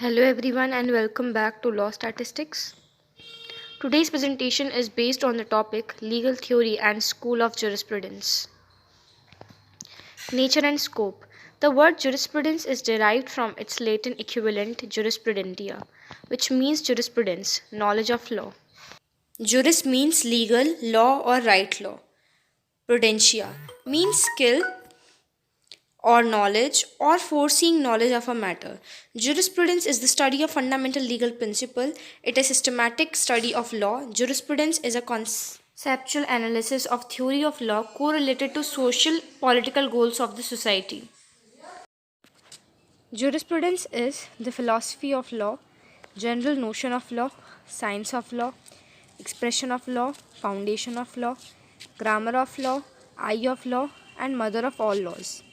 Hello everyone and welcome back to Law Statistics. Today's presentation is based on the topic Legal Theory and School of Jurisprudence. Nature and scope. The word jurisprudence is derived from its Latin equivalent jurisprudentia, which means jurisprudence, knowledge of law. Juris means legal, law or right law. Prudentia means skill or knowledge or foreseeing knowledge of a matter. Jurisprudence is the study of fundamental legal principle. It is a systematic study of law. Jurisprudence is a conceptual analysis of theory of law correlated to social political goals of the society. Jurisprudence is the philosophy of law, general notion of law, science of law, expression of law, foundation of law, grammar of law, eye of law, and mother of all laws.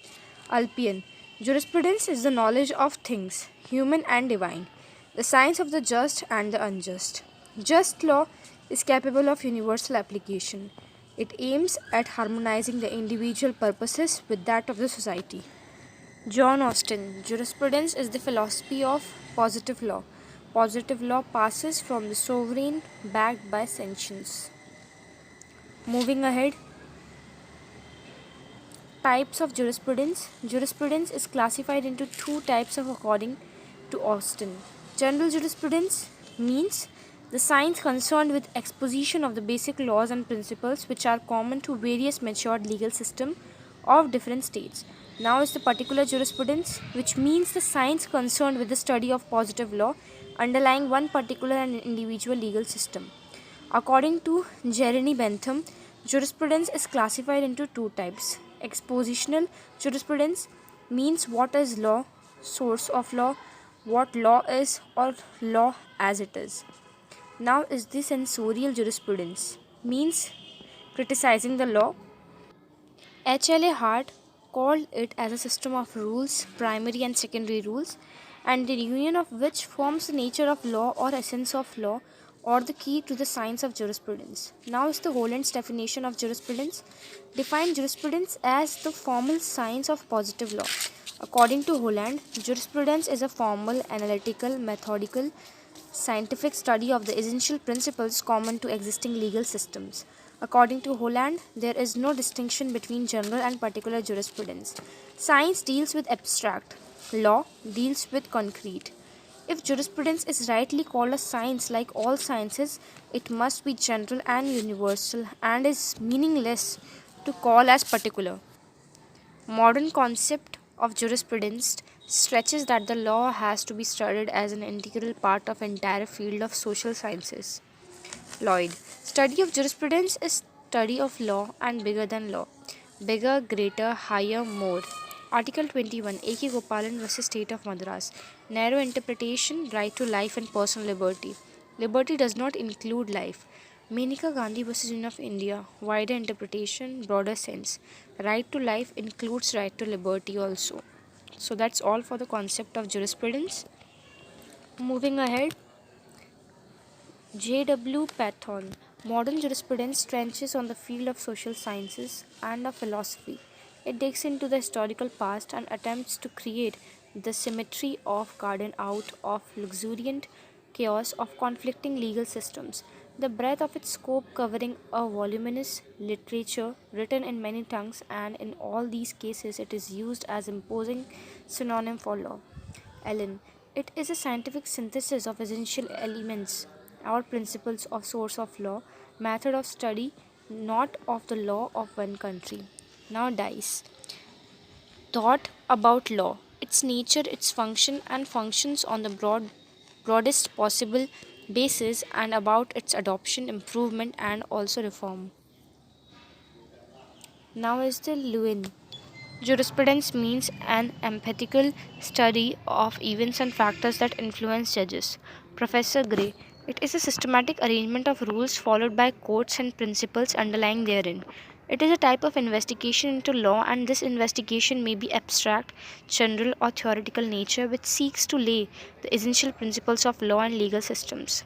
Alpian. Jurisprudence is the knowledge of things, human and divine, the science of the just and the unjust. Just law is capable of universal application. It aims at harmonizing the individual purposes with that of the society. John Austin. Jurisprudence is the philosophy of positive law. Positive law passes from the sovereign backed by sanctions. Moving ahead, types of jurisprudence. Jurisprudence is classified into two types of according to Austin. General jurisprudence means the science concerned with exposition of the basic laws and principles which are common to various matured legal systems of different states. Now is the particular jurisprudence, which means the science concerned with the study of positive law underlying one particular and individual legal system. According to Jeremy Bentham, jurisprudence is classified into two types. Expositional jurisprudence means what is law, source of law, what law is, or law as it is. Now is the censorial jurisprudence, means criticizing the law. H.L.A. Hart called it as a system of rules, primary and secondary rules, and the union of which forms the nature of law or essence of law or the key to the science of jurisprudence. Now is the Holland's definition of jurisprudence. Define jurisprudence as the formal science of positive law. According to Holland, jurisprudence is a formal, analytical, methodical, scientific study of the essential principles common to existing legal systems. According to Holland, there is no distinction between general and particular jurisprudence. Science deals with abstract, law deals with concrete. If jurisprudence is rightly called a science like all sciences, it must be general and universal and is meaningless to call as particular. Modern concept of jurisprudence stretches that the law has to be studied as an integral part of entire field of social sciences. Lloyd. Study of jurisprudence is study of law and bigger than law. Bigger, greater, higher, more. Article 21 A.K. Gopalan vs. State of Madras. Narrow interpretation, right to life and personal liberty. Liberty does not include life. Menaka Gandhi vs. Union of India. Wider interpretation, broader sense. Right to life includes right to liberty also. So that's all for the concept of jurisprudence. Moving ahead, J.W. Paton. Modern jurisprudence trenches on the field of social sciences and of philosophy. It digs into the historical past and attempts to create the symmetry of garden out of luxuriant chaos of conflicting legal systems. The breadth of its scope covering a voluminous literature written in many tongues, and in all these cases it is used as imposing synonym for law. Ellen. It is a scientific synthesis of essential elements or principles of source of law, method of study, not of the law of one country. Now dice. Thought about law, its nature, its function and functions on the broadest possible basis, and about its adoption, improvement and also reform. Now is the Lewin. Jurisprudence means an empirical study of events and factors that influence judges. Professor Gray. It is a systematic arrangement of rules followed by courts and principles underlying therein. It is a type of investigation into law, and this investigation may be abstract, general, or theoretical nature, which seeks to lay the essential principles of law and legal systems.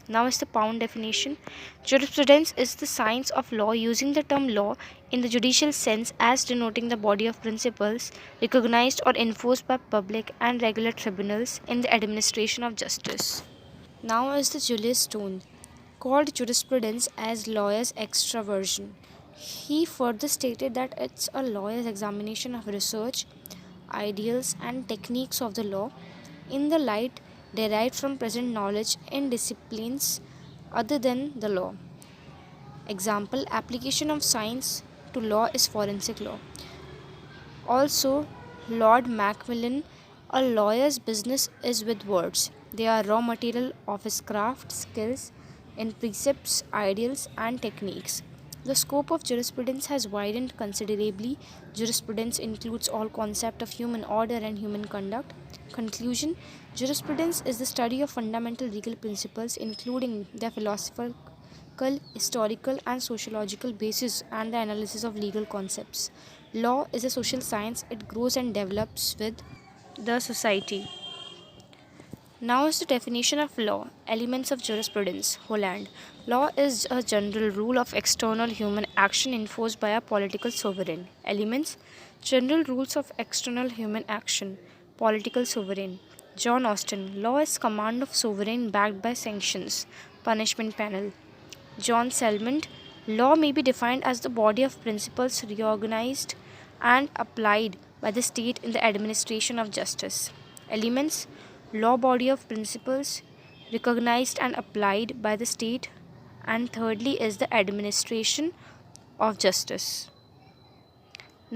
Now is the pound definition. Jurisprudence is the science of law using the term law in the judicial sense as denoting the body of principles recognized or enforced by public and regular tribunals in the administration of justice. Now is the Julius Stone, called jurisprudence as lawyer's extraversion. He further stated that it's a lawyer's examination of research, ideals, and techniques of the law in the light derived from present knowledge in disciplines other than the law. Example: application of science to law is forensic law. Also, Lord Macmillan, a lawyer's business is with words. They are raw material of his craft skills in precepts, ideals, and techniques. The scope of jurisprudence has widened considerably. Jurisprudence includes all concept of human order and human conduct. Conclusion: jurisprudence is the study of fundamental legal principles, including their philosophical, historical, and sociological basis, and the analysis of legal concepts. Law is a social science, it grows and develops with the society. Now is the definition of law. Elements of jurisprudence. Holland. Law is a general rule of external human action enforced by a political sovereign. Elements: general rules of external human action. Political sovereign. John Austin. Law is command of sovereign backed by sanctions. Punishment panel. John Selmond. Law may be defined as the body of principles reorganized and applied by the state in the administration of justice. Elements: law body of principles recognized and applied by the state, and thirdly is the administration of justice.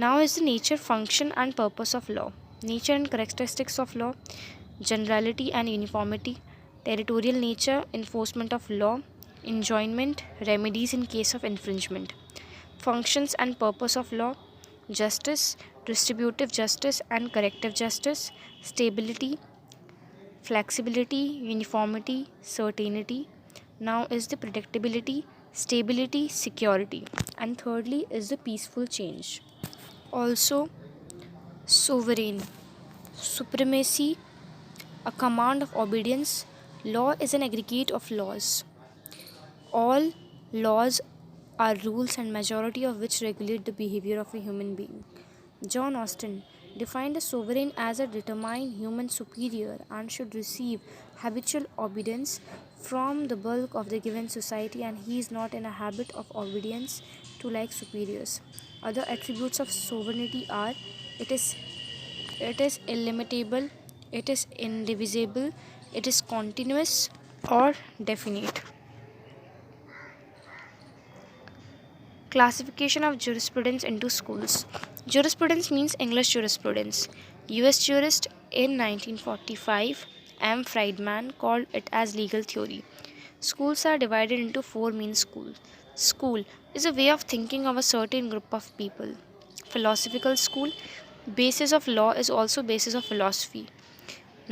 Now is the nature, function, and purpose of law. Nature and characteristics of law: generality and uniformity, territorial nature, enforcement of law, enjoinment, remedies in case of infringement. Functions and purpose of law: justice, distributive justice and corrective justice, stability, flexibility, uniformity, certainty. Now is the predictability, stability, security, and thirdly is the peaceful change. Also, sovereign, supremacy, a command of obedience. Law is an aggregate of laws. All laws are rules and majority of which regulate the behavior of a human being. John Austin defined a sovereign as a determined human superior and should receive habitual obedience from the bulk of the given society, and he is not in a habit of obedience to like superiors. Other attributes of sovereignty are: it is illimitable, it is indivisible, it is continuous or definite. Classification of jurisprudence into schools. Jurisprudence means English jurisprudence. US jurist in 1945, M. Friedman, called it as legal theory. Schools are divided into four main schools. School is a way of thinking of a certain group of people. Philosophical school: basis of law is also basis of philosophy.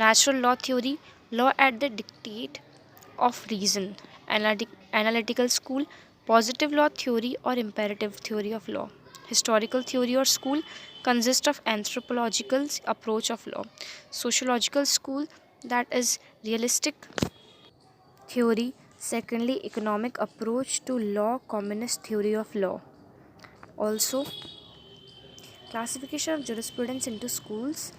Natural law theory: law at the dictate of reason. Analytical school: positive law theory or imperative theory of law. Historical theory or school consists of anthropological approach of law. Sociological school, that is realistic theory. Secondly, economic approach to law, communist theory of law. Also, classification of jurisprudence into schools.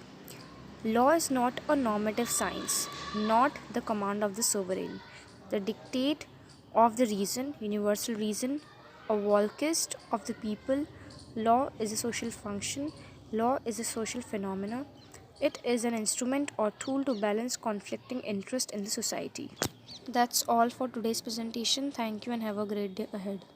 Law is not a normative science, not the command of the sovereign. The dictate of the reason, universal reason, a volkist of the people. Law is a social function. Law is a social phenomena. It is an instrument or tool to balance conflicting interests in the society. That's all for today's presentation. Thank you and have a great day ahead.